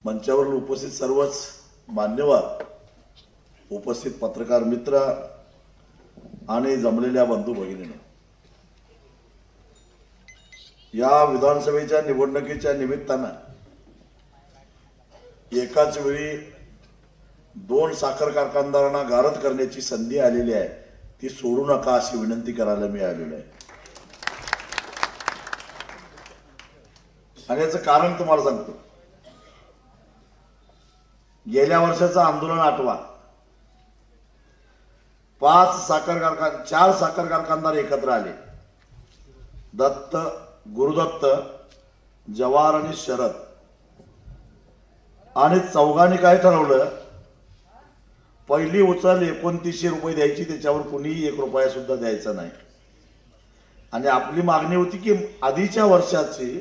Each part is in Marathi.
मंचावर उपस्थित सर्वच मान्यवर, उपस्थित पत्रकार मित्र आणि जमलेल्या बंधू भगिनींनो, या विधानसभेच्या निवडणुकीच्या निमित्तानं एकाच वेळी 2 साखर कारखानदारांना गारद करण्याची संधी आलेली आहे, ती सोडू नका अशी विनंती करायला मी आलेलो आहे। आणि याचं कारण तुम्हाला सांगतो। गेल्या वर्षाचं आंदोलन आठवा, 4 साखर कारखानदार एकत्र आले, दत्त, गुरुदत्त, जवाहर आणि शरद, आणि चौघांनी काय ठरवलं, पहिली उचल 2900 रुपये द्यायची, त्याच्यावर कुणीही 1 रुपया सुद्धा द्यायचा नाही। आणि आपली मागणी होती की आधीच्या वर्षाची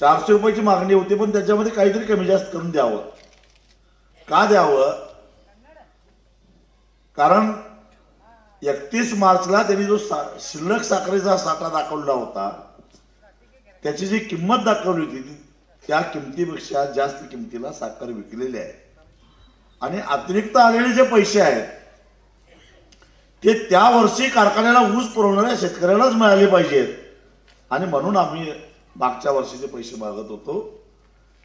400 रुपयाची मागणी होती, पण त्याच्यामध्ये काहीतरी कमी जास्त करून द्यावं। का द्यावं? कारण 31 मार्चला त्यांनी जो शिल्लक साखरेचा साठा दाखवला होता, त्याची जी किंमत दाखवली होती त्या किमतीपेक्षा जास्त किमतीला साखर विकलेली आहे। आणि अतिरिक्त आलेले जे पैसे आहेत ते त्या वर्षी कारखान्याला ऊस पुरवणाऱ्या शेतकऱ्यालाच मिळाले पाहिजेत, आणि म्हणून आम्ही मागच्या वर्षीचे पैसे मागत होतो।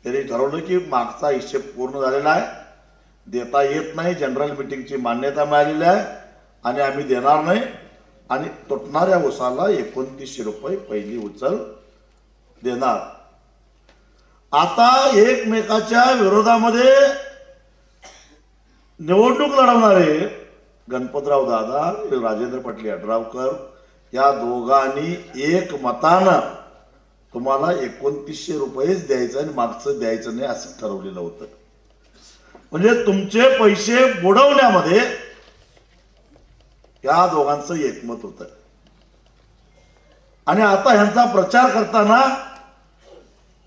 त्यांनी ठरवलं की मागचा हिशेब पूर्ण झालेला आहे, देता येत नाही, जनरल मीटिंगची मान्यता मिळालेली आहे आणि आम्ही देणार नाही, आणि तुटणाऱ्या ऊसाला 2900 रुपये पहिली उचल देणार। आता एकमेकाच्या विरोधामध्ये निवडणूक लढवणारे गणपतराव दादा, राजेंद्र पाटील यड्रावकर या दोघांनी एकमतानं तुम्हाला 2900 रुपयेच द्यायचं आणि मागचं द्यायचं नाही असं ठरवलेलं होतं। म्हणजे तुमचे पैसे बुडवण्यामध्ये या दोघांचं एकमत होतं। आणि आता ह्यांचा प्रचार करताना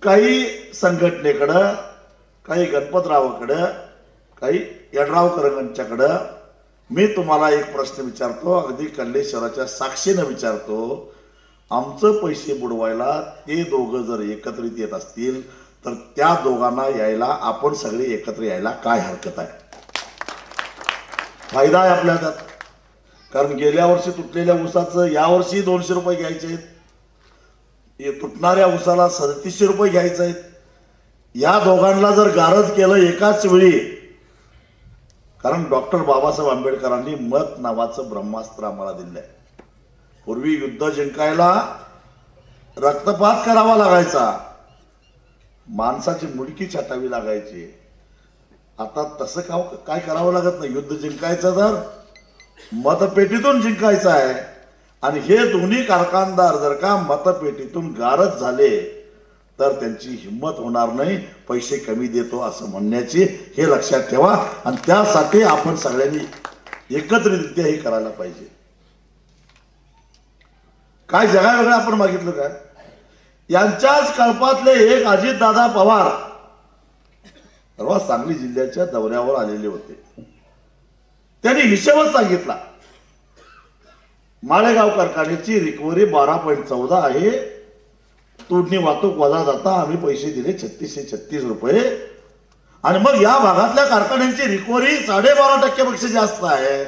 काही संघटनेकडं, काही गणपतरावाकडं, काही यड्रावकरांच्याकडं मी तुम्हाला एक प्रश्न विचारतो, अगदी कल्लेश्वराच्या साक्षीनं विचारतो, आमचं पैसे बुडवायला ते दोघं जर एकत्रित येत असतील तर त्या दोघांना यायला आपण सगळे एकत्र यायला काय हरकत आहे? फायदा आहे आपल्या हातात। कारण गेल्या वर्षी तुटलेल्या ऊसाचं यावर्षी 200 रुपये घ्यायचे आहेत, तुटणाऱ्या ऊसाला 3700 रुपये घ्यायचे आहेत। या दोघांना जर गारद केलं एकाच वेळी, कारण डॉक्टर बाबासाहेब आंबेडकरांनी मत नावाचं ब्रह्मास्त्र आम्हाला दिलंय। पूर्वी युद्ध जिंकायला रक्तपात करावा लागायचा, माणसाची मुडकी छाटावी लागायची। आता तसं काय करावं लागत नाही। युद्ध जिंकायचं तर मतपेटीतून जिंकायचं आहे, आणि हे दोन्ही कारखानदार जर का मतपेटीतून गारद झाले तर त्यांची हिंमत होणार नाही पैसे कमी देतो असं म्हणण्याची, हे लक्षात ठेवा। आणि त्यासाठी आपण सगळ्यांनी एकत्रितरित्या हे करायला पाहिजे। काय जगावेगळं आपण मागितलं काय? यांच्याच कल्पातले एक अजितदादा पवार परवा सांगली जिल्ह्याच्या दौऱ्यावर आलेले होते। त्यांनी हिशेबच सांगितला, माळेगाव कारखान्याची रिकव्हरी 12.14 आहे, तोडणी वाहतूक वजा जाता आम्ही पैसे दिले 3636 रुपये, आणि मग या भागातल्या कारखान्यांची रिकव्हरी 12.5% पेक्षा जास्त आहे,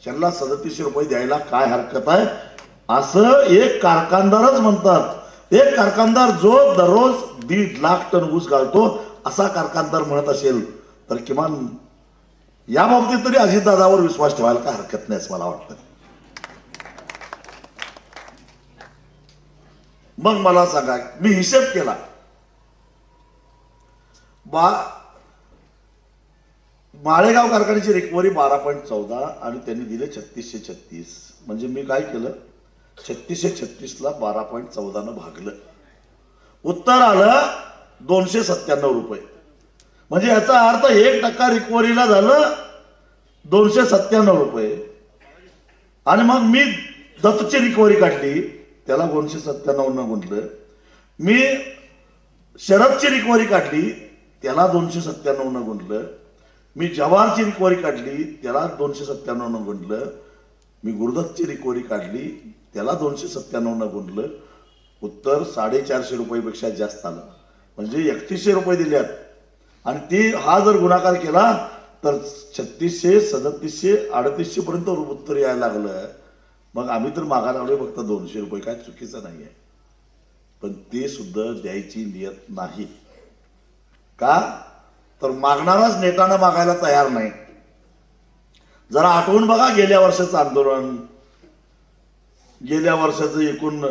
त्यांना 3700 रुपये द्यायला काय हरकत आहे असं एक कारखानदारच म्हणतात। एक कारखानदार जो दररोज 1.5 लाख टन ऊस घालतो असा कारखानदार म्हणत असेल तर किमान या बाबतीत तरी अजितदादावर विश्वास ठेवायला काय हरकत नाही असं मला वाटतं। मग मला सांगा, मी हिशेब केला, माळेगाव कारखान्याची रिकव्हरी 12.14 आणि त्यांनी दिले 3636, म्हणजे मी काय केलं, 3636 ला 12.14 न भागलं, उत्तर आलं 297 रुपये। म्हणजे याचा अर्थ 1% रिकव्हरीला झालं 297 रुपये। आणि मग मी दत्तची रिकव्हरी काढली, त्याला 297 न गुंतलं, मी शरदची रिकव्हरी काढली, त्याला 297 न गुंतलं, मी जवाहरची रिकव्हरी काढली, त्याला 297 न गुंतलं, मी गुरुदत्तची रिकव्हरी काढली, त्याला 297 न गुंतलं, उत्तर 450 रुपयापेक्षा जास्त आलं। म्हणजे 3100 रुपये दिल्यात आणि ती हा जर गुणाकार केला तर 3600, 3700, 3800 पर्यंत उत्तर यायला लागलं. मग आम्ही तर मागायला लागलोय फक्त 200 रुपये, काय चुकीचं नाहीये, पण ते सुद्धा द्यायची नियत नाही. का तर मागणाराच नेटानं मागायला तयार नाही. जरा आठवून बघा गेल्या वर्षाचं आंदोलन, गेल्या वर्षाचं एकूण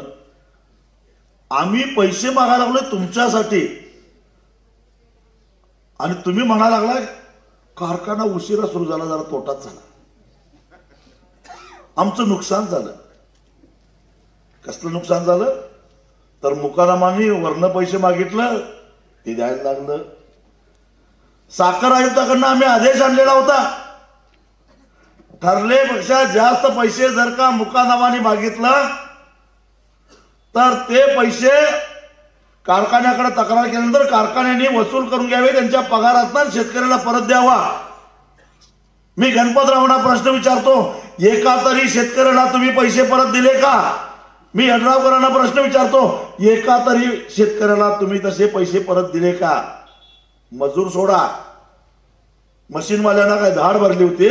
आम्ही पैसे मागायला लागलोय तुमच्यासाठी आणि तुम्ही म्हणायला लागलाय कारखाना उशिरा सुरू झाला, जरा तोटाच झाला, आमचं नुकसान झालं. कसलं नुकसान झालं तर मुकादमाने वर्ण पैसे मागितलं ते द्यायला लागलं. साखर आयुक्ताकडनं आम्ही आदेश आणलेला होता, ठरलेपेक्षा जास्त पैसे जर का मुकादमाने मागितलं तर ते पैसे कारखान्याकडे तक्रार केल्यानंतर कारखान्याने वसूल करून घ्यावे, त्यांच्या पगारातून शेतकऱ्याला परत द्यावा. मी गणपतरावांना प्रश्न विचारतो, एका तरी शेतकऱ्याला तुम्ही पैसे परत दिले का? मी यड्रावकरांना प्रश्न विचारतो, एका तरी शेतकऱ्याला तुम्ही तसे पैसे परत दिले का? मजूर सोडा, मशीनवाल्यांना काय धाड भरली होती?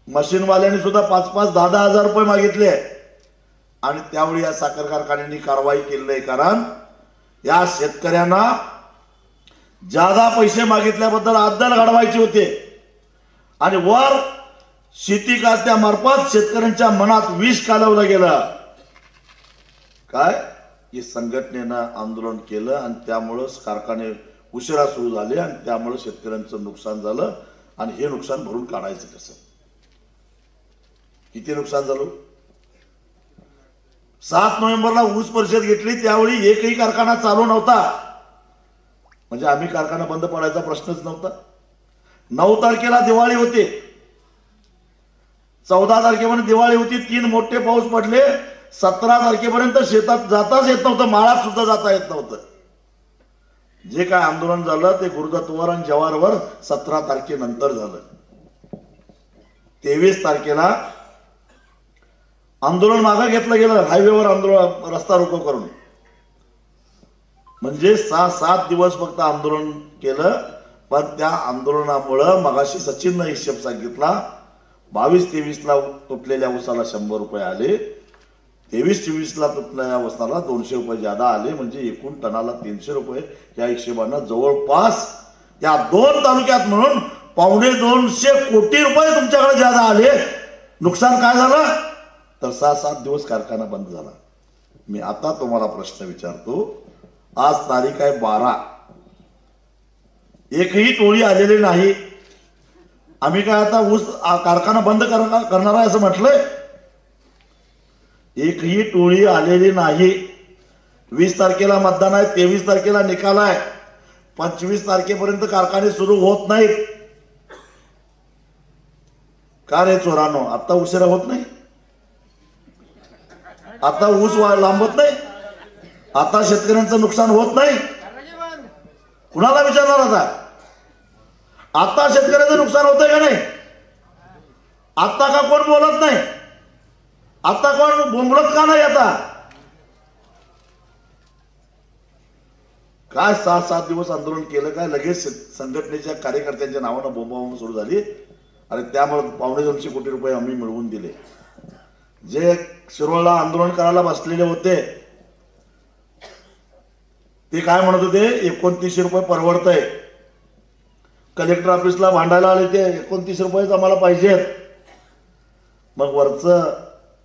मशीनवाल्यांनी सुद्धा 5-5, 10-10 हजार रुपये मागितले आणि त्यावेळी या साखर कारखान्यांनी कारवाई केली नाही, कारण या शेतकऱ्यांना जादा पैसे मागितल्याबद्दल अद्दल घडवायचे होते आणि वर शेती खात्यामार्फत शेतकऱ्यांच्या मनात विष कालवलं गेलं. काय की संघटनेनं आंदोलन केलं आणि त्यामुळे कारखाने उशिरा सुरू झाले आणि त्यामुळे शेतकऱ्यांचं नुकसान झालं. आणि हे नुकसान भरून काढायचं कसं? किती नुकसान झालं? 7 नोव्हेंबरला ऊस परिषद घेतली, त्यावेळी एकही कारखाना चालू नव्हता, म्हणजे आम्ही कारखाना बंद पडायचा प्रश्नच नव्हता. 9 तारखेला दिवाळी होती, 14 तारखेपर्यंत दिवाळी होती, 3 मोठे पाऊस पडले, 17 तारखेपर्यंत शेतात जाताच येत नव्हतं, माळात सुद्धा जाता येत नव्हतं. जे काय आंदोलन झालं ते गुरुदत्तवर आणि जवारवर 17 तारखेनंतर झालं. 23 तारखेला आंदोलन मागे घेतलं गेलं, हायवेवर आंदोलन, रस्ता रोको करून, म्हणजे 6-7 दिवस फक्त आंदोलन केलं. पण त्या आंदोलनामुळं मगाशी सचिननं हिशेब सांगितला, 22-23ला तुटलेल्या ऊसाला 100 रुपये आले, 23-24ला तुटलेल्या ऊसाला 200 रुपये ज्यादा आले, म्हणजे एकूण टनाला 300 रुपये. या हिशेबानं जवळपास या 2 तालुक्यात म्हणून 250 कोटी रुपये तुमच्याकडे ज्यादा आले. नुकसान काय झालं तर 6-7 दिवस कारखाना बंद झाला. मी आता तुम्हाला प्रश्न विचारतो, आज तारीख आहे 12, एकही टोळी आलेली नाही. आम्ही काय आता ऊस कारखाना बंद करणार आहे असं म्हटलंय? एकही टोळी आलेली नाही. 20 तारखेला मतदान आहे, 23 तारखेला निकाल आहे, 25 तारखेपर्यंत कारखाने सुरू होत नाहीत. का रे चोरानो, आता उशिरा होत नाही? आता ऊस लांबत नाही? आता शेतकऱ्यांचं नुकसान होत नाही? कुणाला विचारणार आता? आता शेतकऱ्याचं नुकसान होतंय का नाही? आता का कोण बोलत नाही? आता कोण बोंबलत का नाही? आता काय 6-7 दिवस आंदोलन केलं, काय लगेच संघटनेच्या कार्यकर्त्यांच्या नावानं बोंबाबोंब सुरू झाली आणि त्यामुळे 250 कोटी रुपये आम्ही मिळवून दिले. जे शिरोळला आंदोलन करायला बसलेले होते ते काय म्हणत होते, 2900 रुपये परवडतंय. कलेक्टर ऑफिसला भांडायला आले ते 29 रुपयेच आम्हाला पाहिजेत. मग वरचं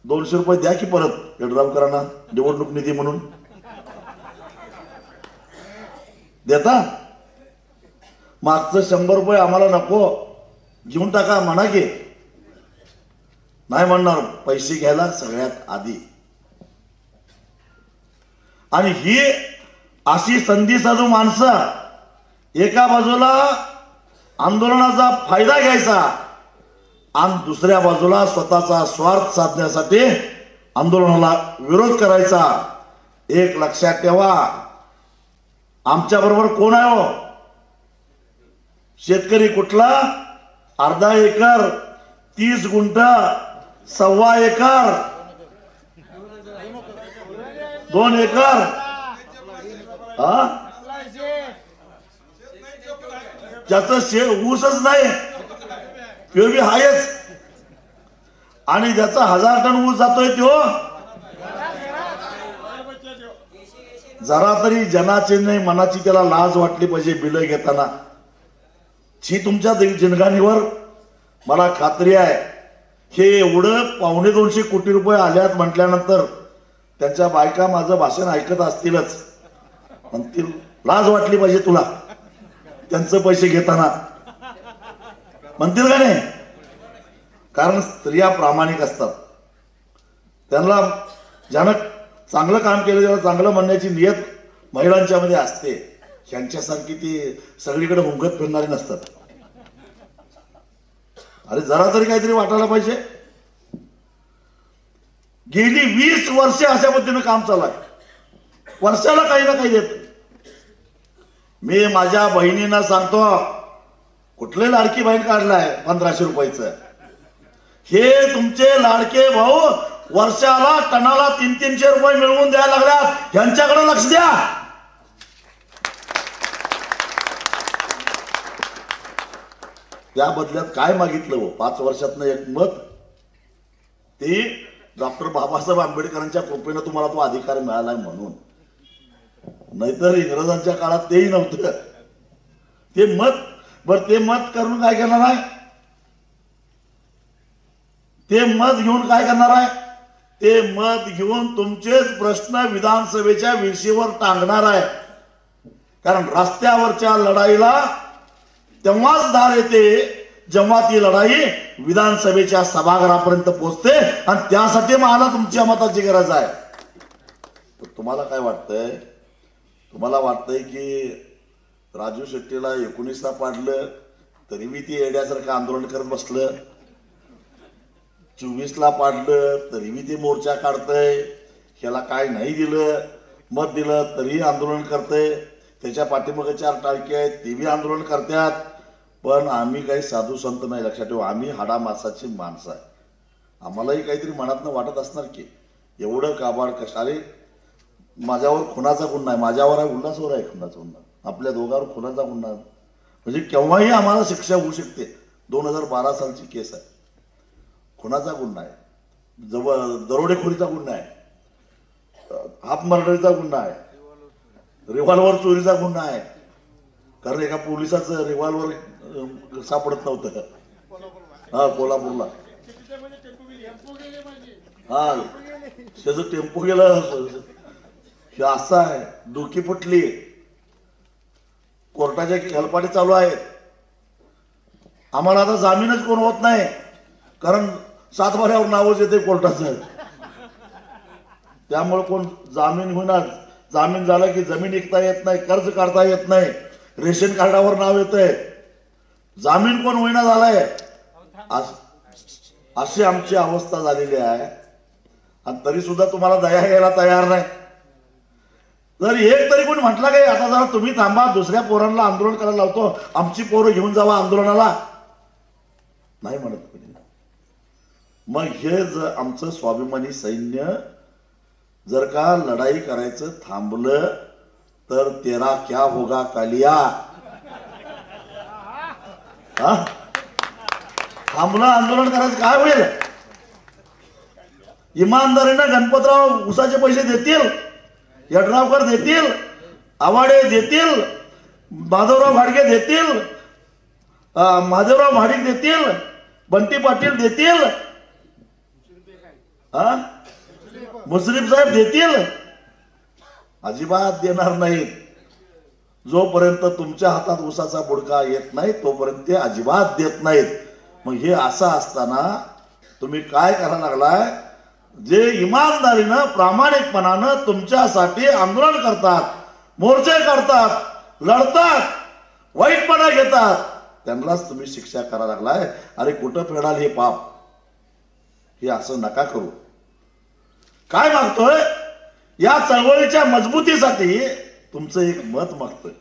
200 रुपये द्या की परत यड्रावकरांना निवडणूक निधी म्हणून देता. मागचं 100 रुपये आम्हाला नको, घेऊन टाका म्हणा की. नाही म्हणणार, पैसे घ्यायला सगळ्यात आधी. आणि ही अशी संधी साधू माणसं एका बाजूला आंदोलनाचा फायदा घ्यायचा आणि दुसऱ्या बाजूला स्वतःचा स्वार्थ साधण्यासाठी आंदोलनाला विरोध करायचा. एक लक्षात ठेवा, आमच्या बरोबर कोण आहे हो? शेतकरी कुठला? अर्धा एकर, 30 गुंठ, 1.25 एकर, 2 एकर, ज्याचं ऊसच नाही तो बी आहेच, आणि ज्याचा 1000 टन ऊस जातोय तो जरा तरी जनाची नाही मनाची त्याला लाज वाटली पाहिजे बिल घेताना. जी तुमच्या जिनगाणीवर मला खात्री आहे, हे एवढं 250 कोटी रुपये आल्यात म्हटल्यानंतर त्यांच्या बायका माझं भाषण ऐकत असतीलच, म्हणतील लाज वाटली पाहिजे तुला त्यांचे पैसे घेताना, म्हणतील का नाही? कारण स्त्रिया प्रामाणिक असतात, त्यांना ज्यानं चांगलं काम केलं त्याला चांगलं म्हणण्याची नियत महिलांच्या मध्ये असते. त्यांच्यासारखी ती सगळीकडे हुंकत फिरणारी नसतात. अरे जरा तरी काहीतरी वाटायला पाहिजे. गेली 20 वर्ष अशा पद्धतीने काम चालू आहे, वर्षाला काही ना काही देत. मी माझ्या बहिणींना सांगतो, कुठले लाडकी बहीण काढलाय 1500 रुपयाचं, हे तुमचे लाडके भाऊ वर्षाला टनाला 300-300 रुपये मिळवून द्यायला लागल्यात, ह्यांच्याकडे लक्ष द्या. त्या बदल्यात काय मागितलं हो 5 वर्षातनं एक मत, ते डॉक्टर बाबासाहेब आंबेडकरांच्या कृपेनं तुम्हाला तो अधिकार मिळालाय म्हणून, नाहीतर इंग्रजांच्या काळात तेही नव्हतं. ते मत बर ते मत करून काय करणार आहे, ते मत घेऊन काय करणार आहे, ते मत घेऊन तुमचेच प्रश्न विधानसभेच्या विषयावर टांगणार आहे. कारण रस्त्यावरच्या लढाईला तेव्हाच धार येते जेव्हा ती लढाई विधानसभेच्या सभागृहापर्यंत पोहोचते, आणि त्यासाठी मला तुमच्या मताची गरज आहे. तुम्हाला काय वाटतंय? तुम्हाला वाटतंय की राजू शेट्टीला 19ला पाडलं तरी मी ती येड्यासारखं आंदोलन करत बसलं, 24ला पाडलं तरी मी ते मोर्चा काढतय, ह्याला काय नाही दिलं मत दिलं तरी आंदोलन करतय, त्याच्या पाठीमागे 4 टाळके आहेत ते बी आंदोलन करतात. पण आम्ही काही साधू संत नाही, लक्षात ठेवा. आम्ही हाडामासाची माणसं आहे. आम्हालाही काहीतरी मनातनं वाटत असणार की एवढं काबाड कशाले, माझ्यावर खुनाचा गुन्हा आहे, माझ्यावर आहे उल्हासवर आहे खुनाचा गुन्हा, आपल्या दोघांवर खुनाचा गुन्हा, म्हणजे केव्हाही आम्हाला शिक्षा होऊ शकते. 2012 सालची केस आहे, खुनाचा गुन्हा आहे, दरोडेखोरीचा गुन्हा आहे, हाफ मर्डरचा गुन्हा आहे, रिव्हॉल्वर चोरीचा गुन्हा आहे. कारण एका पोलिसाचं रिव्हॉल्वर सापडत नव्हतं, हा कोल्हापूरला, हा त्याचं टेम्पो गेलं, हे असं आहे. डोकी फुटली, कोर्टाच्या हेलपाटे चालू आहेत. आम्हाला आता जामीनच कोण होत नाही, कारण 7 बाऱ्यावर नावच येते कोर्टाचं, त्यामुळे कोण जामीन होणार. जामीन झाला की जमीन विकता येत नाही, कर्ज काढता येत नाही, रेशन कार्डावर नाव येतंय, जामीन कोण होईना झालाय. अशी आमची अवस्था झालेली आहे, आणि तरी सुद्धा तुम्हाला दया घ्यायला तयार नाही. जर एक तरी कोण म्हटलं काय आता जरा तुम्ही थांबा, दुसऱ्या पोरांना आंदोलन करायला लावतो, आमची पोरं घेऊन जावा आंदोलनाला, नाही म्हणत कोणी. मग हे जर आमचं स्वाभिमानी सैन्य जर का लढाई करायचं थांबलं तर तेरा क्या होगा कालिया, थांबलं आंदोलन करायचं काय होईल? इमानदारीनं गणपतराव उसाचे पैसे देतील, यड्रावकर देतील, आवाडे देतील, माधवराव घाडगे देतील, महादेवराव महाडिक देतील, बंटी पाटील देतील, मुश्रीफ साहेब देतील, अजिबात देणार नाहीत. जोपर्यंत तुमच्या हातात उसाचा बुडका येत नाही तोपर्यंत ते अजिबात देत नाहीत. मग हे असं असताना तुम्ही काय करायला लागलाय? जे इमानदारीनं प्रामाणिकपणानं तुमच्यासाठी आंदोलन करतात, मोर्चे काढतात, लढतात, वाईटपणा घेतात, त्यांनाच तुम्ही शिक्षा करायला लागलाय. अरे कुठं फेडाल हे पाप? हे असं नका करू. काय मागतोय? या चळवळीच्या मजबूतीसाठी तुमचं एक मत मागतोय.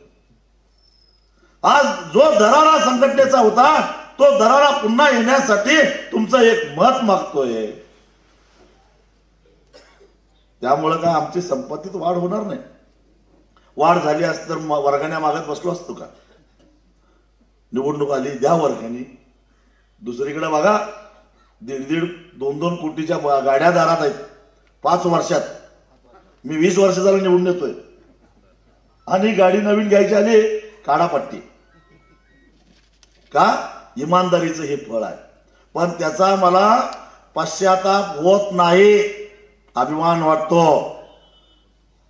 आज जो दरारा संघटनेचा होता तो दरारा पुन्हा येण्यासाठी तुमचं एक मत मागतोय. त्यामुळे काय आमची संपत्तीत वाढ होणार नाही? वाढ झाली असती तर वर्गण्या मागत बसलो असतो का? निवडणूक आली, द्या वर्गणी. दुसरीकडे बघा 1.5-2 कोटीच्या गाड्या दारात आहेत 5 वर्षात. मी 20 वर्ष झालं निवडून येतोय आणि गाडी नवीन घ्यायची आली काढापट्टी. का? इमानदारीचं हे फळ आहे. पण त्याचा मला पश्चाताप होत नाही, अभिमान वाटतो.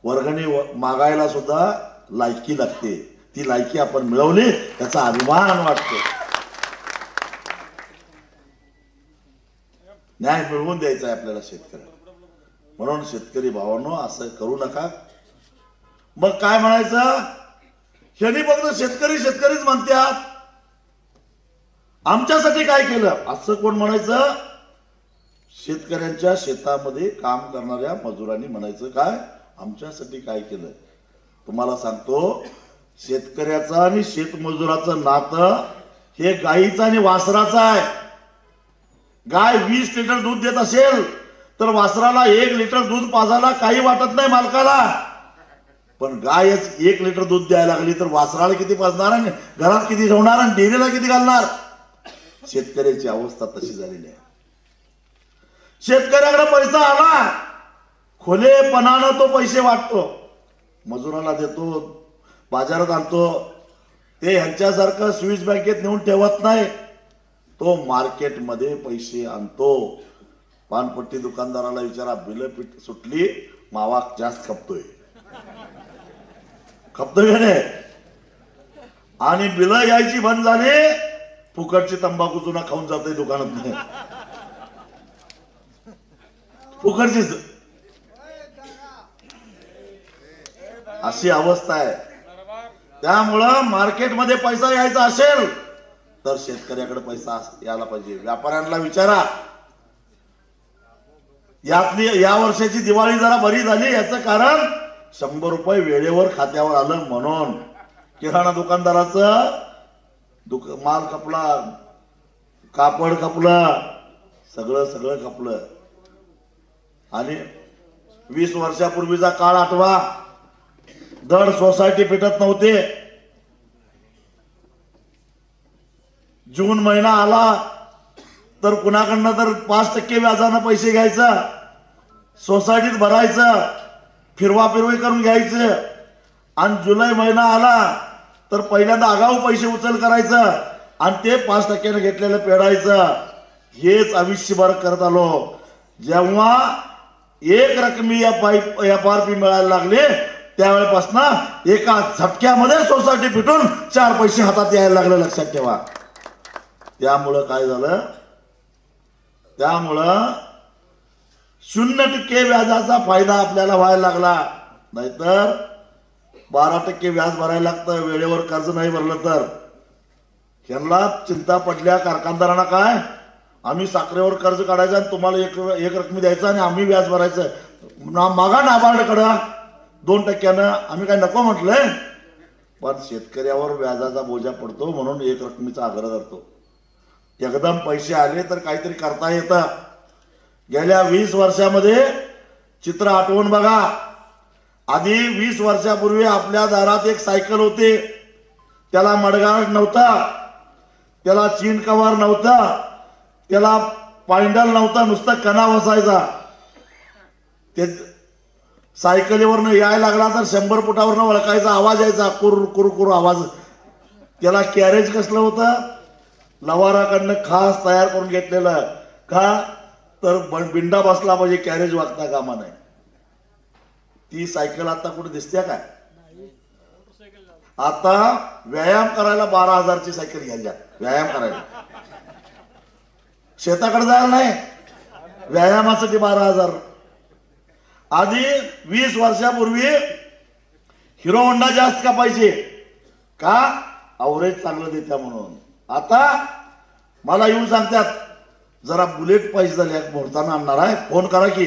वर्गणी मागायला सुद्धा लायकी लागते, ती लायकी आपण मिळवली त्याचा अभिमान वाटतो. न्याय मिळवून द्यायचा आहे आपल्याला शेतकऱ्याला. म्हणून शेतकरी भावांनो असं करू नका. मग काय म्हणायचं? ह्यांनी फक्त शेतकरी शेतकरीच म्हणतात, आमच्यासाठी काय केलं असं कोण म्हणायचं? शेतकऱ्यांच्या शेतामध्ये काम करणाऱ्या मजुरांनी म्हणायचं काय, आमच्यासाठी काय केलं. तुम्हाला सांगतो, शेतकऱ्याचं आणि शेतमजुराचं नातं हे गाईचं आणि वासराचं आहे. गाय 20 लिटर दूध देत असेल तर वासराला 1 लिटर दूध पाजायला काही वाटत नाही मालकाला. पण गायच 1 लिटर दूध द्यायला लागली तर वासराला किती पाजणार आणि घरात किती ठेवणार आणि डेअरीला किती घालणार. शेतकऱ्याची अवस्था तशी झालेली आहे. शेतकऱ्याकडे पैसा आला, खुलेपणानं तो पैसे वाटतो, मजुराला देतो, बाजारात आणतो. ते ह्यांच्यासारखं स्विस बँकेत नेऊन ठेवत नाही, तो मार्केटमध्ये पैसे आणतो. पानपट्टी दुकानदाराला विचारा, बिल सुटली, मावा जास्त खपतोय का नाही? आणि बिल यायची बंद झाली, फुकटची तंबाखू चुना खाऊन जातोय दुकानात नाही, फुकटचीच. अशी अवस्था आहे. त्यामुळं मार्केटमध्ये पैसा यायचा असेल तर शेतकऱ्याकडे पैसा यायला पाहिजे. व्यापाऱ्यांना विचारा, या वर्षाची दिवाळी जरा बरी झाली, याचं कारण 100 रुपये वेळेवर खात्यावर आलं म्हणून. किराणा दुकानदाराचं माल खपला, कापड खपलं, सगळं खपलं. आणि 20 वर्षापूर्वीचा काळ आठवा, दर सोसायटी पेटत नव्हते. जून महिना आला तर कुणाकडनं तर 5% व्याजानं पैसे घ्यायचं, सोसायटीत भरायचं, फिरवाफिरवी करून घ्यायचं. आणि जुलै महिना आला तर पहिल्यांदा आगाऊ पैसे उचल करायचं आणि ते 5% घेतलेलं फेडायचं. हेच आयुष्यभर करत आलो. जेव्हा एक रकमी FRP मिळायला लागले त्यावेळेपासून एका झटक्यामध्ये सोसायटी फिटून 4 पैसे हातात यायला लागले, लक्षात ठेवा. त्यामुळं काय झालं? त्यामुळं 0% व्याजाचा फायदा आपल्याला व्हायला लागला. नाहीतर 12% व्याज भरायला लागतं वेळेवर कर्ज नाही भरलं तर. ह्यांना चिंता पडल्या कारखानदारांना, काय आम्ही साखरेवर कर्ज काढायचं आणि तुम्हाला एक रकमी द्यायचं आणि आम्ही व्याज भरायचं. मागा नाबार्डकडं 2%. आम्ही काय नको म्हटलंय, पण शेतकऱ्यावर व्याजाचा बोजा पडतो म्हणून 1 रकमीचा आग्रह धरतो. एकदम पैसे आले तर काहीतरी करता येतं. गेल्या 20 वर्षामध्ये चित्र आठवून बघा. आधी 20 वर्षापूर्वी आपल्या दारात एक सायकल होती, त्याला मडगाळ नव्हता, त्याला चीन कव्हर नव्हता, त्याला पायंडल नव्हता, नुसता कणा बसायचा. ते सायकलीवरनं यायला लागला तर 100 फुटावरनं वळखायचा, आवाज यायचा, कुर कुर कुर आवाज. त्याला कॅरेज कसलं होतं? लवाराकडनं खास तयार करून घेतलेलं. का तर बिंडा बसला पाहिजे, कॅरेज वागता कामा नाही. ती सायकल आता कुठे दिसते काय? आता व्यायाम करायला 12,000ची सायकल घ्यायला, व्यायाम करायला. शेताकडे जायला नाही, व्यायामासाठी 12,000. आधी 20 वर्षापूर्वी हिरो होंडा जास्त कापायचे, का? अवरेज चांगलं देत्या म्हणून. आता मला येऊन सांगतात जरा बुलेट पाहिजे झाली, मोडताना आणणार आहे, फोन करा की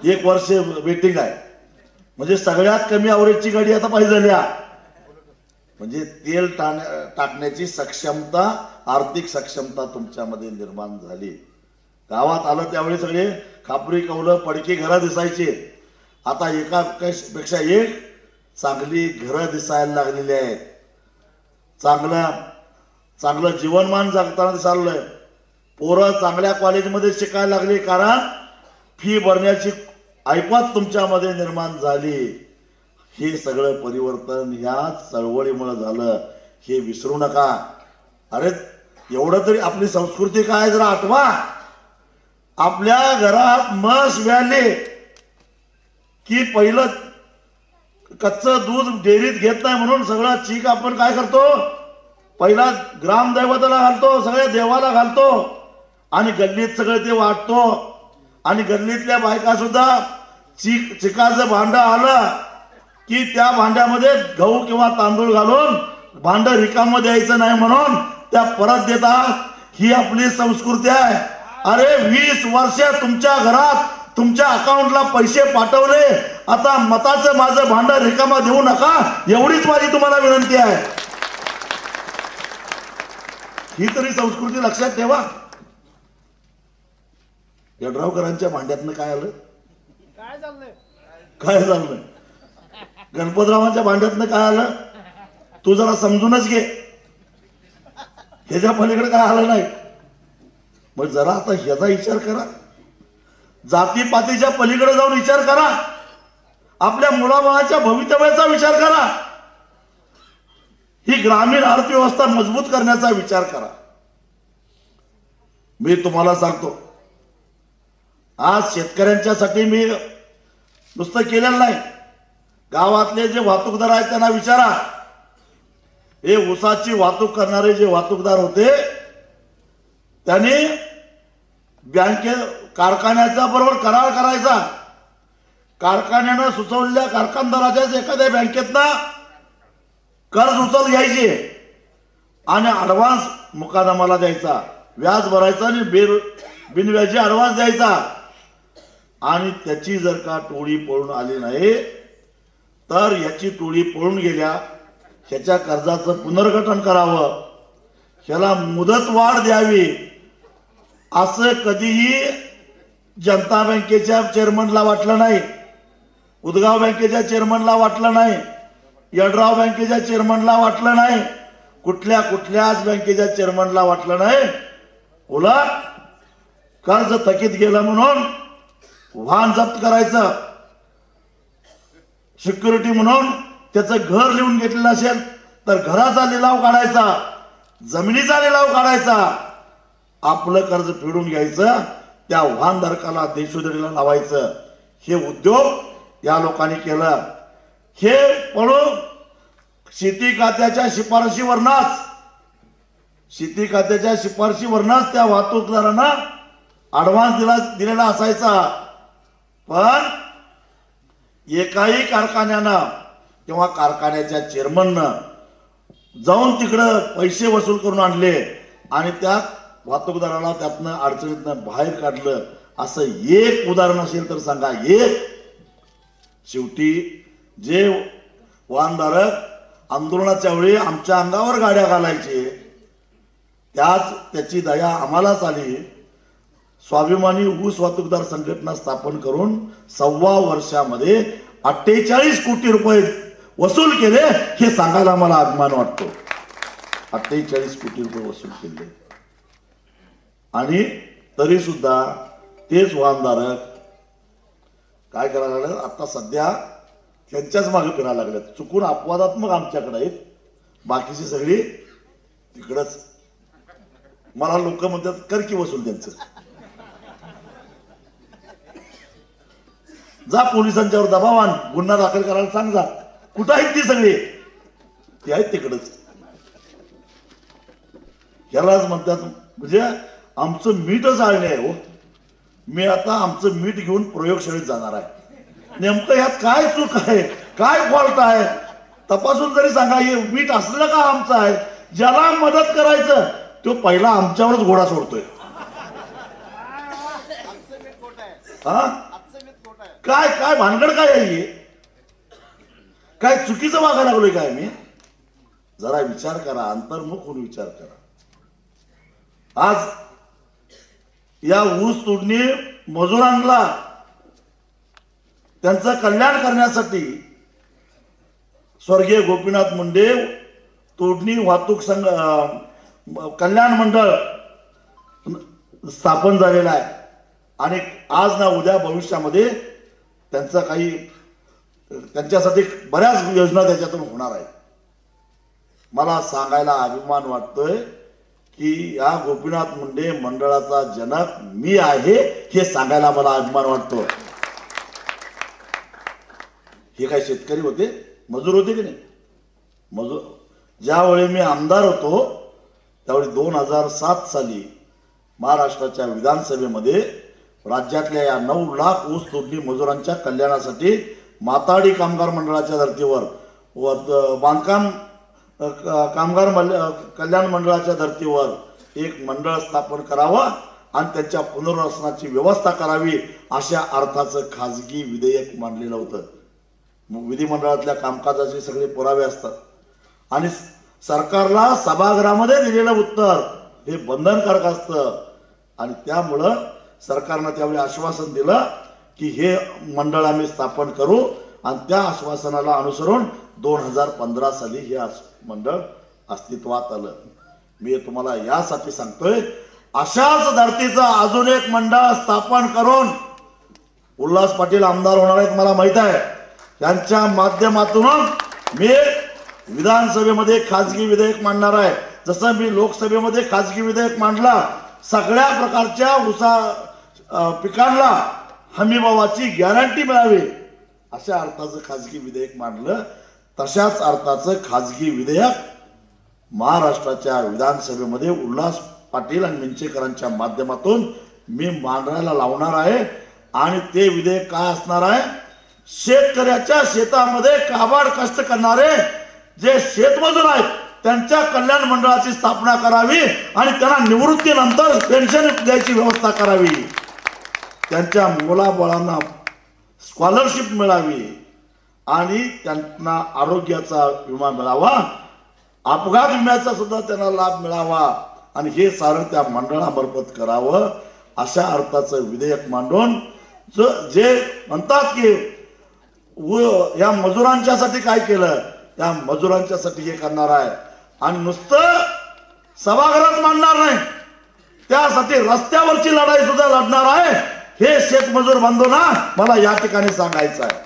1 वर्ष वेटिंग आहे. म्हणजे सगळ्यात कमी अवरेजची गाडी आता पाहिजे झाली. म्हणजे तेल टाकण्याची सक्षमता, आर्थिक सक्षमता तुमच्यामध्ये निर्माण झाली. गावात आलं त्यावेळी सगळे खापरी कौलं पडकी घरं दिसायचे. आता एकापेक्षा एक चांगली घरं दिसायला लागलेली आहेत. चांगलं जीवनमान जगताना चाललंय. पोरं चांगल्या कॉलेजमध्ये शिकायला लागली कारण फी भरण्याची ऐपत तुमच्यामध्ये निर्माण झाली. हे सगळं परिवर्तन ह्या चळवळीमुळे झालं, हे विसरू नका. अरे एवढं तरी आपली संस्कृती काय जरा आठवा. आपल्या घरात म्हस व्याली की पहिलं कच्चं दूध डेअरीत घेत नाही म्हणून सगळं चीक आपण काय करतो, पहिला ग्रामदैवताला घालतो, सगळ्या देवाला घालतो आणि गल्लीत सगळं ते वाटतो. आणि गल्लीतल्या बायका सुद्धा चिकाचं भांड आलं की त्या भांड्यामध्ये गहू किंवा तांदूळ घालून भांड रिकामं द्यायचं नाही म्हणून त्या परत देतात. ही आपली संस्कृती आहे. अरे 20 वर्ष तुमच्या घरात तुमच्या अकाउंटला पैसे पाठवले, आता मताचं माझं भांड रिकामा देऊ नका, एवढीच माझी तुम्हाला विनंती आहे. ही तरी संस्कृती लक्षात ठेवा. यड्रावकरांच्या भांड्यातनं काय आलं, काय झालं, गणपतरावांच्या भांड्यातनं काय आलं, तू जरा समजूनच घे. ह्याच्या पलीकडे काय आलं नाही. मग जरा आता ह्याचा विचार करा. जातीपातीच्या पलीकडे जाऊन विचार करा. आपल्या मुलाबाळाच्या भवितव्याचा विचार करा. ही ग्रामीण अर्थव्यवस्था मजबूत करण्याचा विचार करा. मी तुम्हाला सांगतो, आज शेतकऱ्यांच्यासाठी मी नुसतं केलेलं नाही. गावातले जे वाहतूकदार आहेत त्यांना विचारा. हे ऊसाची वाहतूक करणारे जे वाहतूकदार होते त्यांनी कारखान्याचा बरोबर करार करायचा. कारखान्यानं सुचवलेल्या कारखानदाराच्याच एखाद्या बँकेतनं कर्ज उचल घ्यायची आणि ऍडव्हान्स मुकादमाला द्यायचा, व्याज भरायचा आणि बिनव्याजी ऍडव्हान्स द्यायचा. आणि त्याची जर का टोळी पळून आली नाही तर याची टोळी पळून गेल्या, ह्याच्या कर्जाचं पुनर्गठन करावं, ह्याला मुदतवाढ द्यावी, असं कधीही जनता बँकेच्या चेअरमनला वाटलं नाही, उदगाव बँकेच्या चेअरमनला वाटलं नाही, यड्राव बँकेच्या चेअरमनला वाटलं नाही, कुठल्याच बँकेच्या चेअरमनला वाटलं नाही. उलट कर्ज थकीत गेलं म्हणून वाहन जप्त करायचं, सिक्युरिटी म्हणून त्याचं घर लिहून घेतलेलं असेल तर घराचा लिलाव काढायचा, जमिनीचा लिलाव काढायचा, आपलं कर्ज फेडून घ्यायचं, त्या वाहनधारकाला देशोधडीला लावायचं. हे उद्योग या लोकांनी केलं. हे पळून शेती खात्याच्या शिफारशीवरनाच त्या वाहतूकदारांना ऍडव्हान्स दिलेला असायचा. पण एकाही कारखान्यानं किंवा कारखान्याच्या चेअरमननं जाऊन तिकडं पैसे वसूल करून आणले आणि त्या वाहतूकदाराला त्यातनं अडचणीतनं बाहेर काढलं, असं एक उदाहरण असेल तर सांगा. एक. शेवटी जे वाहनधारक आंदोलनाच्या वेळी आमच्या अंगावर गाड्या घालायचे त्याची दया आम्हालाच आली. स्वाभिमानी ऊस वाहतूकदार संघटना स्थापन करून 1.25 वर्षामध्ये 48 कोटी रुपये वसूल केले. हे सांगायला मला अभिमान वाटतो. 48 कोटी रुपये वसूल केले. आणि तरी सुद्धा तेच वाहनधारक काय करायला लागले, आता सध्या त्यांच्याच मागे फिरायला लागलेत. चुकून अपवादात्मक आमच्याकडे आहेत, बाकीची सगळी तिकडच. मला लोक म्हणतात कर की वसूल त्यांचं. जा पोलिसांच्यावर दबाव आण, गुन्हा दाखल करायला सांग. जा कुठं आहेत ती सगळी, ती आहेत तिकडच. यालाच म्हणतात म्हणजे आमचं मीठच आळणे आहे. हो, मी आता आमचं मीठ घेऊन प्रयोगशाळेत जाणार आहे. नेमकं यात काय चूक आहे, काय फॉल्ट आहे तपासून तरी सांगा. हे मीठ असलं का आमचं आहे. ज्याला मदत करायचं तो पहिला आमच्यावरच घोडा सोडतोय. हा काय काय भानगड काय आहे, काय चुकीचं वागायला लागलोय काय मी. जरा विचार करा, अंतर्मुख होऊन विचार करा. आज या ऊस तोडणी मजुरांना त्यांचं कल्याण करण्यासाठी स्वर्गीय गोपीनाथ मुंडे तोडणी वाहतूक संघ कल्याण मंडळ स्थापन झालेलं आहे आणि आज ना उद्या भविष्यामध्ये त्यांचं काही त्यांच्यासाठी बऱ्याच योजना त्याच्यातून होणार आहेत. मला सांगायला अभिमान वाटतोय की या गोपीनाथ मुंडे मंडळाचा जनक मी आहे हे सांगायला मला अभिमान वाटतो. हे काय शेतकरी होते, मजूर होते की नाही? मजूर. ज्यावेळी मी आमदार होतो त्यावेळी 2007 साली महाराष्ट्राच्या विधानसभेमध्ये राज्यातल्या या 9 लाख ऊस तोडणी मजुरांच्या कल्याणासाठी माताडी कामगार मंडळाच्या धर्तीवर बांधकाम कामगार कल्याण मंडळाच्या धर्तीवर एक मंडळ स्थापन करावं आणि त्यांच्या पुनर्वसनाची व्यवस्था करावी अशा अर्थाचं खाजगी विधेयक मांडलेलं होतं. विधिमंडळातल्या कामकाजाचे सगळे पुरावे असतात आणि सरकारला सभागृहामध्ये दिलेलं उत्तर हे बंधनकारक असतं आणि त्यामुळं सरकारनं त्यावेळी आश्वासन दिलं की हे मंडळ आम्ही स्थापन करू आणि त्या आश्वासनाला अनुसरून 2015 साली हे मंडळ अस्तित्वात आलं. मी तुम्हाला यासाठी सांगतोय अशाच धर्तीचं अजून एक मंडळ स्थापन करून उल्हास पाटील आमदार होणार आहेत मला माहित आहे. त्यांच्या माध्यमातून मी विधानसभेमध्ये खाजगी विधेयक मांडणार आहे. जसं मी लोकसभेमध्ये खाजगी विधेयक मांडला सगळ्या प्रकारच्या पिकांना हमीभावाची गॅरंटी मिळावी अशा अर्थाचं खाजगी विधेयक मांडलं. तशाच अर्थाचं खाजगी विधेयक महाराष्ट्राच्या विधानसभेमध्ये उल्हास पाटील आणि मिंचेकरांच्या माध्यमातून मी मांडायला लावणार आहे आणि ते विधेयक काय असणार आहे? शेतकऱ्याच्या शेतामध्ये काबाड कष्ट करणारे जे शेतमजूर आहेत त्यांच्या कल्याण मंडळाची स्थापना करावी आणि त्यांना निवृत्तीनंतर पेन्शन द्यायची व्यवस्था करावी. त्यांच्या मुलाबाळांना स्कॉलरशिप मिळावी आणि त्यांना आरोग्याचा विमा मिळावा, अपघात विम्याचा सुद्धा त्यांना लाभ मिळावा आणि हे सारं त्या मंडळामार्फत करावं अशा अर्थाचं विधेयक मांडून जे म्हणतात की या मजुरांच्यासाठी काय केलं त्या मजुरांच्यासाठी हे करणार आहे आणि नुसतं सभागृहात मांडणार नाही त्यासाठी रस्त्यावरची लढाई सुद्धा लढणार आहे हे शेतमजूर बांधवांना मला या ठिकाणी सांगायचं आहे.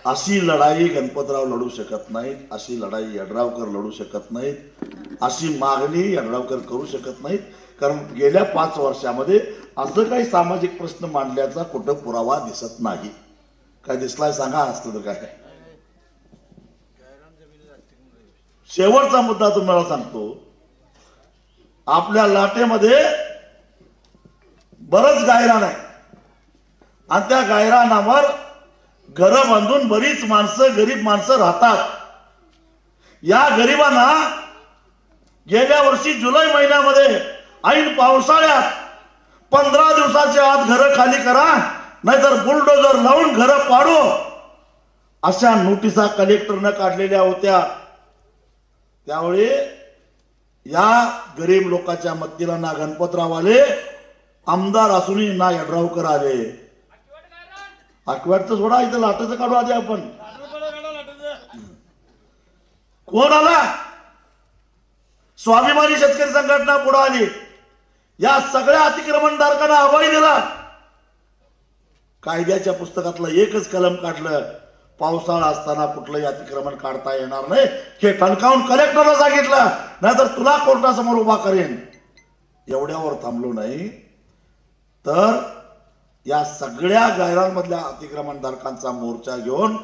अशी लढाई गणपतराव लढू शकत नाहीत, अशी लढाई यड्रावकर लढू शकत नाहीत, अशी मागणी यड्रावकर करू शकत नाहीत. कारण गेल्या 5 वर्षामध्ये असं काही सामाजिक प्रश्न मांडल्याचा कुठं पुरावा दिसत नाही. काय दिसलाय सांगा असतं तर काय. शेवटचा मुद्दा तुम्हाला सांगतो. आपल्या लाटेमध्ये बरंच गायरान आहे आणि त्या गायरानावर घरं बांधून बरीच माणसं गरीब माणसं राहतात. या गरिबांना गेल्या वर्षी जुलै महिन्यामध्ये ऐन पावसाळ्यात 15 दिवसाच्या आत घरं खाली करा नाहीतर बुलडोजर लावून घरं पाडू अशा नोटिसा कलेक्टरनं काढलेल्या होत्या. त्यावेळी या गरीब लोकांच्या मदतीला ना गणपतराव आले, आमदार असूनही ना यड्रावकर आले. आकवाडचं सोडा, इथं लाटाचं काढू आधी आपण. कोण आला? स्वाभिमानी शेतकरी संघटना पुढे आली. या सगळ्या अतिक्रमणधारकांना अभय दिला. कायद्याच्या पुस्तकातलं एकच कलम काढलं, पावसाळा असताना कुठलंही अतिक्रमण काढता येणार नाही हे ठणकावून कलेक्टरला सांगितलं, नाहीतर तुला कोर्टासमोर उभा करेन. एवढ्यावर थांबलो नाही तर या सगळ्या गायरांमधल्या अतिक्रमणधारकांचा मोर्चा घेऊन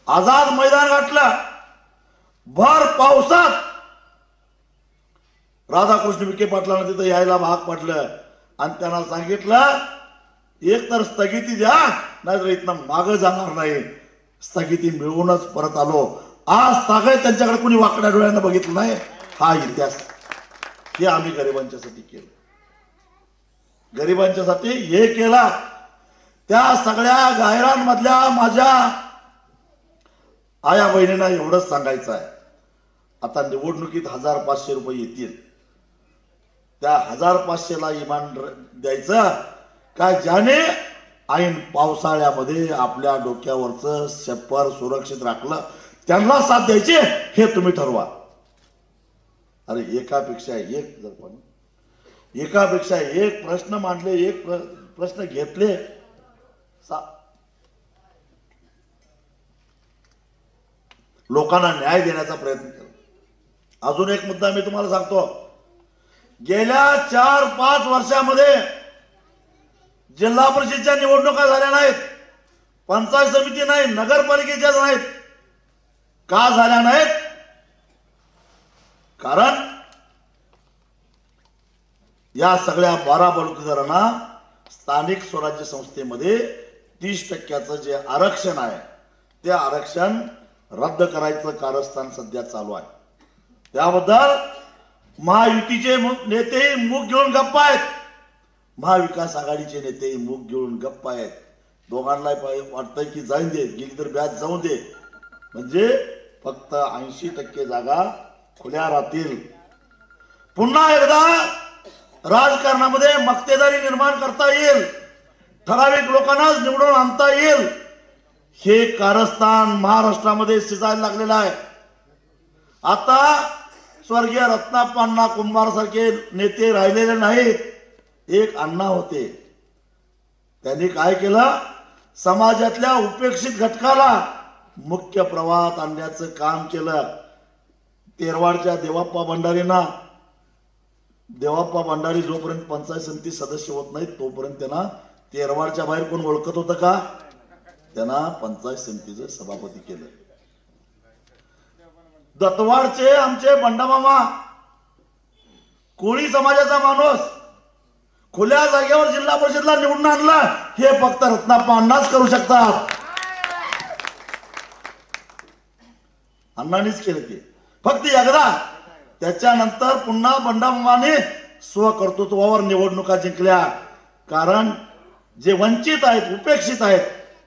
आझाद मैदान गाठलं. भर पावसात राधाकृष्ण विखे पाटलांना तिथं यायला भाग पडलं आणि त्यांना सांगितलं एक तर स्थगिती द्या नाहीतर इथनं मागं जाणार नाही. स्थगिती मिळवूनच परत आलो. आज तागत त्यांच्याकडे कोणी वाकड्या डोळ्यानं बघितलं नाही. हा इतिहास. हे आम्ही गरिबांच्यासाठी केलं. गरिबांच्यासाठी हे केला. त्या सगळ्या गायरांमधल्या माझ्या आया बहिणींना एवढंच सांगायचं आहे. आता निवडणुकीत 1500 रुपये येतील. त्या 1500ला इमान द्यायचं काय ज्याने ऐन पावसाळ्यामध्ये आपल्या डोक्यावरचं छप्पर सुरक्षित राखलं त्यांना साथ द्यायची हे तुम्ही ठरवा. अरे एकापेक्षा एक जर पण एकापेक्षा एक प्रश्न मांडले, एक प्रश्न घेतले, लोकांना न्याय देण्याचा प्रयत्न केला. अजून एक मुद्दा मी तुम्हाला सांगतो. गेल्या 4-5 वर्षामध्ये जिल्हा परिषदेच्या निवडणुका झाल्या नाहीत, पंचायत समिती नाही, नगरपालिकेच्या नाहीत. का झाल्या नाहीत? कारण या सगळ्या 12 बलुतेदारांना स्थानिक स्वराज्य संस्थेमध्ये 30% जे आरक्षण आहे ते आरक्षण रद्द करायचं कारस्थान सध्या चालू आहे. त्याबद्दल महायुतीचे नेते मुख घेऊन गप्प आहेत, महाविकास आघाडीचे नेते मुख घेऊन गप्प आहेत. दोघांना वाटतंय की जाऊन दे, गेली तर व्याज जाऊन दे, म्हणजे फक्त 80% जागा खुल्या राहतील. पुन्हा एकदा राजकारणामध्ये मक्तेदारी निर्माण करता येईल, ठराविक लोकांनाच निवडून आणता येईल. हे कारस्थान महाराष्ट्रामध्ये शिजायला लागलेलं आहे. आता स्वर्गीय रत्नाप्पा कुंभार सारखे नेते राहिलेले नाहीत. एक अण्णा होते, त्यांनी काय केलं? समाजातल्या उपेक्षित घटकाला मुख्य प्रवाहात आणण्याचं काम केलं. तेरवाडच्या देवाप्पा भंडारी जोपर्यंत पंचायत समिती सदस्य होत नाही तोपर्यंत त्यांना तेरवाडच्या बाहेर कोण ओळखत होतं का? त्यांना पंचायत समितीचं सभापती केलं. दत्तवाडचे आमचे बंडामामा कोळी समाजाचा माणूस खुल्या जागेवर जिल्हा परिषदला निवडून आणला, हे फक्त रत्नाप्पा अण्णाच करू शकतात. अण्णांनीच केलं ते फक्त एकदा. त्याच्यानंतर पुन्हा बंडामामाने स्वकर्तृत्वावर निवडणुका जिंकल्या. कारण जे वंचित आहेत, उपेक्षित आहेत,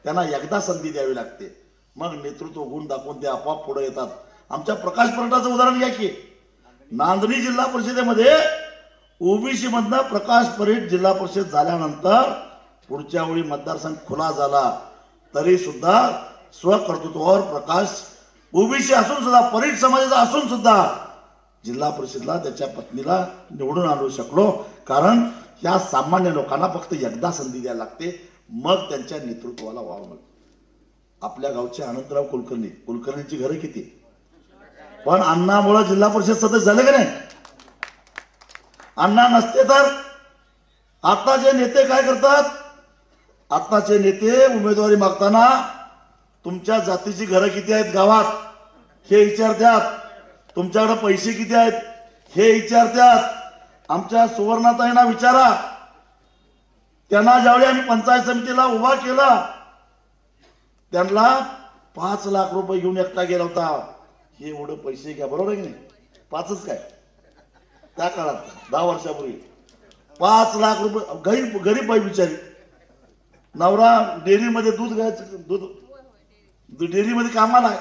त्यांना एकदा संधी द्यावी लागते. मग नेतृत्व गुण दाखवून ते आपोआप पुढे येतात. आमच्या प्रकाश परेटाचं उदाहरण घ्या की, नांदणी जिल्हा परिषदेमध्ये ओबीसी मधनं प्रकाश परेट जिल्हा परिषद झाल्यानंतर पुढच्या वेळी मतदारसंघ खुला झाला, तरी सुद्धा स्वकर्तृत्वावर प्रकाश ओबीसी असून सुद्धा, परेट समाजाचा असून सुद्धा जिल्हा परिषदला त्याच्या पत्नीला निवडून आणू शकलो. कारण या सामान्य लोकांना फक्त एकदा संधी द्यायला लागते, मग त्यांच्या नेतृत्वाला वाव मिळतो. आपल्या गावचे अनंतराव कुलकर्णींची घरं किती, पण अण्णामुळे जिल्हा परिषद सदस्य झाले का नाही? अण्णा नसते तर आताचे नेते काय करतात? आताचे नेते उमेदवारी मागताना तुमच्या जातीची घरं किती आहेत गावात हे विचारतात, तुमच्याकडे पैसे किती आहेत हे विचारतात. आमच्या सुवर्णाताईंना विचारा, त्यांना ज्यावेळी आम्ही पंचायत समितीला उभा केला त्यांना 5 लाख रुपये घेऊन एकटा गेला होता. हे एवढे पैसे घ्या, बरोबर आहे की नाही? 5च काय, त्या काळात 10 वर्षापूर्वी 5 लाख रुपये. गरीब बाई बिचारी, नवरा डेअरीमध्ये दूध डेअरीमध्ये कामाला आहे.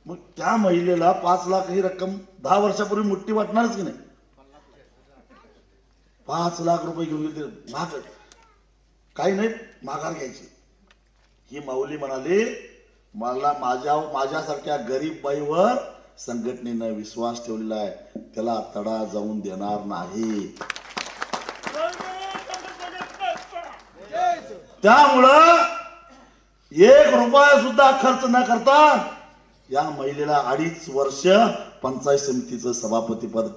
मग त्या महिलेला 5 लाख ही रक्कम 10 वर्षापूर्वी मोठी वाटणारच की नाही? 5 लाख रुपये घेऊन गेले, माग काही नाही, माघार घ्यायची. ही माऊली म्हणाली, मला माझ्यासारख्या गरीब बाईवर संघटनेनं विश्वास ठेवलेला आहे, त्याला तडा जाऊन देणार नाही. त्यामुळं 1 रुपया सुद्धा खर्च न करता या महिलेला 2.5 वर्ष पंचायत समितीचं सभापती पद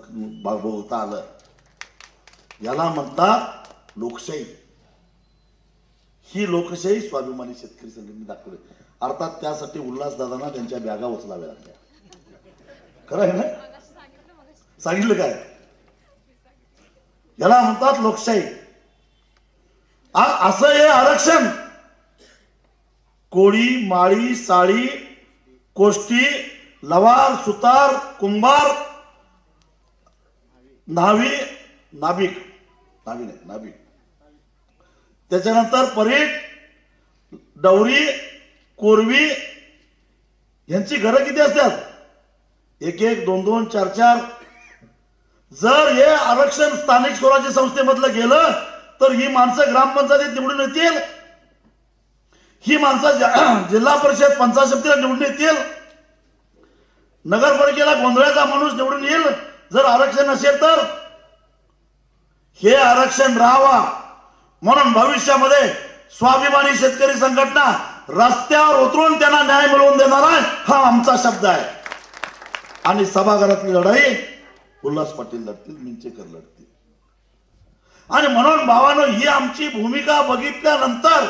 भोगवता आलं. याला म्हणतात लोकशाही. ही लोकशाही स्वाभिमानी शेतकरी संघटनेने दाखवली. अर्थात त्यासाठी उल्हासदादांना त्यांच्या बॅगा उचलाव्या लागल्या. खरं आहे ना? सांगितलं काय? याला म्हणतात लोकशाही. असं हे आरक्षण कोळी, माळी, साळी, कोष्टी, लवार, सुतार, कुंभार, नाभिक, त्याच्यानंतर परेट, डवरी, कोरवी यांची घरं किती असतात? 1-1, 2-2, 4-4. जर हे आरक्षण स्थानिक स्वराज्य संस्थेमधलं गेलं तर ही माणसं ग्रामपंचायतीत निवडून येतील, ही माणसं जिल्हा परिषद पंचायत समितीला निवडून येतील, नगरपालिकेला गोंधळाचा माणूस निवडून येईल. जर आरक्षण नसेल तर हे आरक्षण राहावा म्हणून भविष्यामध्ये स्वाभिमानी शेतकरी संघटना रस्त्यावर उतरून त्यांना न्याय मिळवून देणार आहे, हा आमचा शब्द आहे. आणि सभागृहातली लढाई उल्हास पाटील लढतील, मिंचेकर लढतील. आणि म्हणून भावानो, ही आमची भूमिका बघितल्यानंतर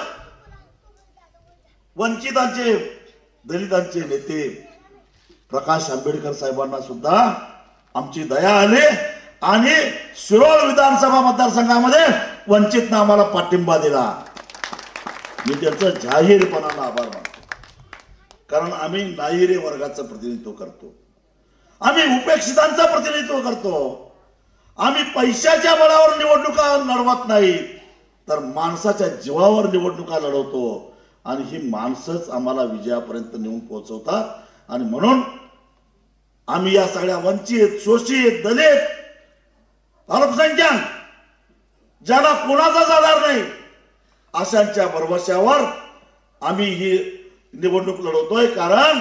वंचितांचे दलितांचे नेते प्रकाश आंबेडकर साहेबांना सुद्धा आमची दया आली आणि शिरोळ विधानसभा मतदारसंघामध्ये वंचितनं आम्हाला पाठिंबा दिला. मी त्याचं जाहीरपणानं आभार मानतो. कारण आम्ही नाहीरे वर्गाचं प्रतिनिधित्व करतो, आम्ही उपेक्षितांचं प्रतिनिधित्व करतो. आम्ही पैशाच्या बळावर निवडणुका लढवत नाही, तर माणसाच्या जीवावर निवडणुका लढवतो. आणि ही माणसंच आम्हाला विजयापर्यंत नेऊन पोहोचवतात. आणि म्हणून आम्ही या सगळ्या वंचित, शोषित, दलित, अल्पसंख्याक, ज्याला कोणाचाच आधार नाही, अशांच्या भरवशावर आम्ही ही निवडणूक लढवतोय. कारण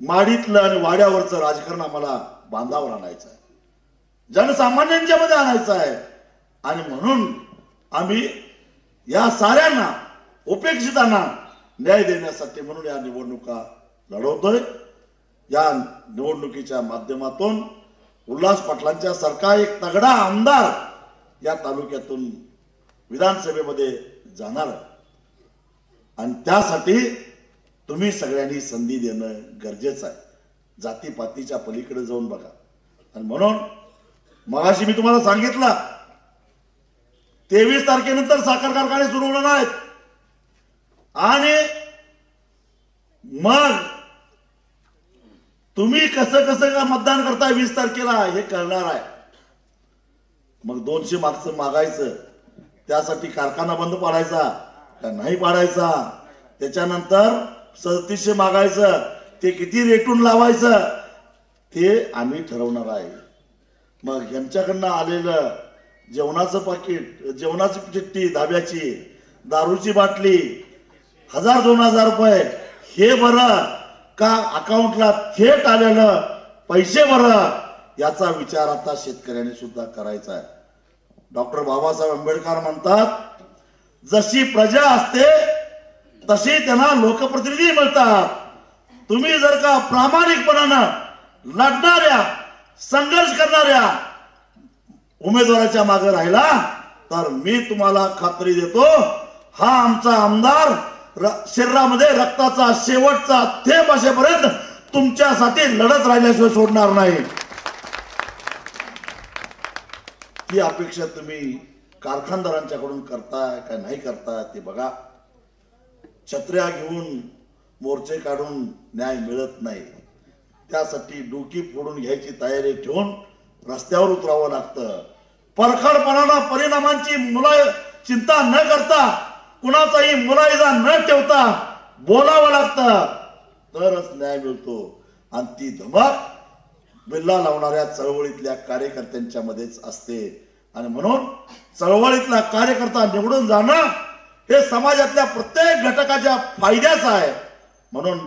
माडीतलं आणि वाड्यावरचं राजकारण आम्हाला बांधावर आणायचं आहे, जनसामान्यांच्या मध्ये आणायचं आहे. आणि म्हणून आम्ही या साऱ्यांना, उपेक्षितांना न्याय देण्यासाठी म्हणून या निवडणुका लढवतोय. या निवडणुकीच्या माध्यमातून उल्हास पाटलांच्या सारखा एक तगडा आमदार या तालुक्यातून विधानसभेमध्ये जाणार. आणि त्यासाठी तुम्ही सगळ्यांनी संधी देणं गरजेचं आहे. जातीपातीच्या पलीकडे जाऊन बघा. आणि म्हणून मगाशी मी तुम्हाला सांगितलं, 23 तारखेनंतर साखर कारखाने सुरू होणार आहेत. आणि मग तुम्ही कसं कसं का मतदान करताय 20 तारखेला हे कळणार आहे. मग 200 मागचं मागायचं, त्यासाठी कारखाना बंद पाडायचा का नाही पाडायचा, त्याच्यानंतर 3700 मागायचं, ते किती रेटून लावायचं ते आम्ही ठरवणार आहे. मग यांच्याकडनं आलेलं जेवणाचं पाकिट, जेवणाची चिठ्ठी, धाब्याची, दारूची बाटली, 1000-2000 रुपये हे बरं का अकाउंटला थेट आलेलं पैसे बरं, याचा विचार आता शेतकऱ्यांनी सुद्धा करायचा आहे. डॉक्टर बाबासाहेब आंबेडकर म्हणतात, जशी प्रजा असते तशी त्यांना लोकप्रतिनिधी मिळतात. तुम्ही जर का प्रामाणिकपणानं लढणाऱ्या, संघर्ष करणाऱ्या उमेदवाराच्या मागे राहिला तर मी तुम्हाला खात्री देतो, हा आमचा आमदार शरीरामध्ये रक्ताचा शेवटचा थेंब असेपर्यंत तुमच्यासाठी लढत राहिल्याशिवाय सोडणार नाही. ही अपेक्षा तुम्ही कारखानदारांच्याकडून करताय का नाही करताय ते बघा. छत्र्या घेऊन मोर्चे काढून न्याय मिळत नाही. त्यासाठी डोकी फोडून घ्यायची तयारी ठेवून रस्त्यावर उतरावं लागतं. परखडपणानं परिणामांची चिंता न करता, कुणाचाही मुलायजा न ठेवता बोलावं लागतं, तरच न्याय मिळतो. आणि ती धमक बिल्ला लावणाऱ्या चळवळीतल्या कार्यकर्त्यांच्या मध्येच असते. आणि म्हणून चळवळीतला कार्यकर्ता निवडून जाणं हे समाजातल्या प्रत्येक घटकाच्या फायद्याचं आहे. म्हणून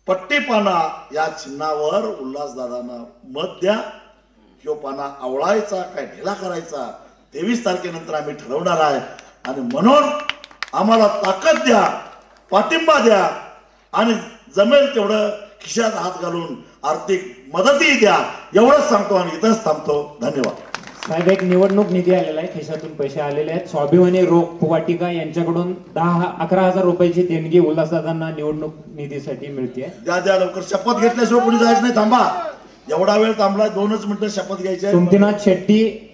पट्टीपाना या चिन्हावर उल्हासदादांना मत द्या. किंवा पाना आवळायचा काय ढिला करायचा 23 तारखेनंतर आम्ही ठरवणार आहे. आणि म्हणून आम्हाला ताकद द्या, पाठिंबा द्या आणि जमेल तेवढं खिशात हात घालून आर्थिक मदतही द्या. एवढंच सांगतो आणि इथंच थांबतो. धन्यवाद. साहेब, एक निवडणूक निधी आलेला आहे, खिशातून पैसे आलेले आहेत. स्वाभिमानी रोपवाटिका यांच्याकडून 11,000 रुपयाची देणगी उल्हासदादांना निवडणूक निधीसाठी मिळते. द्या लवकर. शपथ घेतल्याशिवाय कोणी जायचं नाही. थांबा, एवढा वेळ थांबला, 2च मिनिटं शपथ घ्यायची. तुमतीनाथ शेट्टी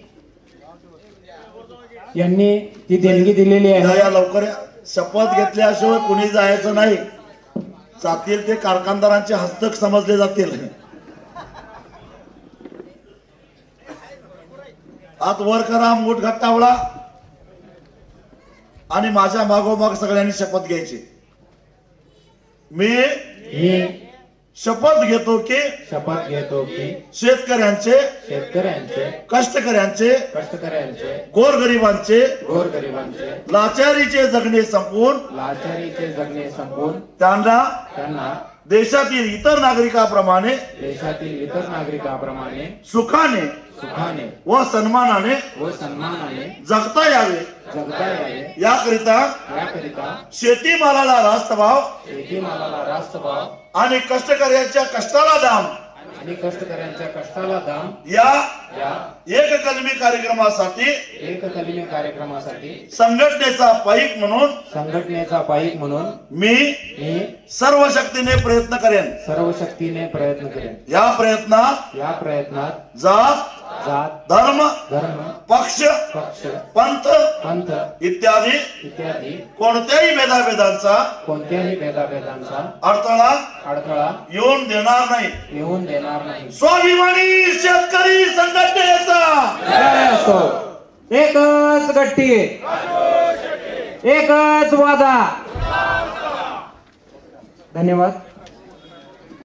यांनी ती देणगी दिलेली आहे. या लवकर. शपथ घेतल्याशिवाय कोणी जायचं नाही. जातील ते कारखानदारांचे हस्तक समजले जातील. हात वर करा, मूठ घट्ट आवळा आणि माझ्या मागोमाग सगळ्यांनी शपथ घ्यायची. मी शपथ घेतो की शेतकऱ्यांचे कष्टकऱ्यांचे गोरगरिबांचे लाचारीचे जगणे संपवून त्यांना देशातील इतर नागरिकाप्रमाणे देशातील इतर नागरिकाप्रमाणे सुखाने सुखाने व सन्मानाने व सन्मानाने जगता यावे जगता यावे याकरिता याकरिता शेतीमालाला रास्त भाव शेतीमालाला रास्त भाव आणि कष्टकऱ्यांच्या कष्टाला दाम आणि कष्टकऱ्यांच्या कष्टाला दाम या या एक कलमी कार्यक्रमासाठी एक कलमी कार्यक्रमासाठी संघटनेचा पाईक म्हणून संघटनेचा पाईक म्हणून मी मी सर्व शक्तीने प्रयत्न करेन. सर्व शक्तीने प्रयत्न करेन. या प्रयत्नात या प्रयत्नात जात जात धर्म धर्म पक्ष पक्ष पंथ पंथ इत्यादी इत्यादी कोणत्याही भेदाभेदांचा कोणत्याही भेदाभेदांचा अडथळा अडथळा येऊन देणार नाही. येऊन देणार नाही. स्वाभिमानी शेतकरी संघटनेचा असो एकच गट्टी एकच वादा. धन्यवाद.